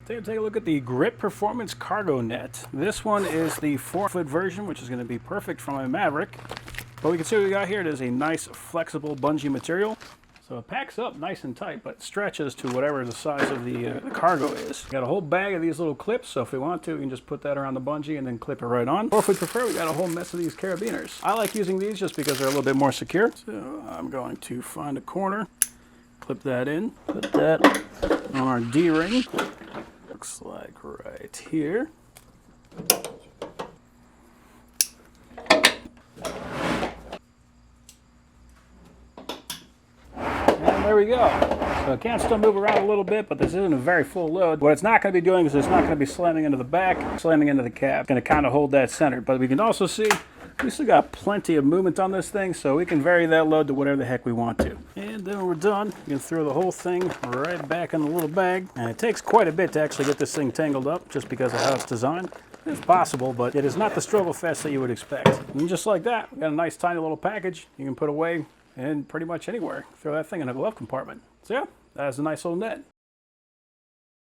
Take a look at the Grip Performance Cargo Net. This one is the 4-foot version, which is going to be perfect for my Maverick. But we can see what we got here. It is a nice flexible bungee material. So it packs up nice and tight, but stretches to whatever the size of the cargo is. Got a whole bag of these little clips, so if we want to, we can just put that around the bungee and then clip it right on. Or if we prefer, we got a whole mess of these carabiners. I like using these just because they're a little bit more secure. So I'm going to find a corner, clip that in, put that on our D-ring. Looks like right here. And there we go. So it can still move around a little bit, but this isn't a very full load. What it's not going to be doing is it's not going to be slamming into the back, slamming into the cab. It's going to kind of hold that center. But we can also see we still got plenty of movement on this thing, so we can vary that load to whatever the heck we want to. And then when we're done, you can throw the whole thing right back in the little bag. And it takes quite a bit to actually get this thing tangled up, just because of how it's designed. It's possible, but it is not the struggle fest that you would expect. And just like that, we got a nice tiny little package you can put away in pretty much anywhere. Throw that thing in a glove compartment. So yeah, that's a nice little net.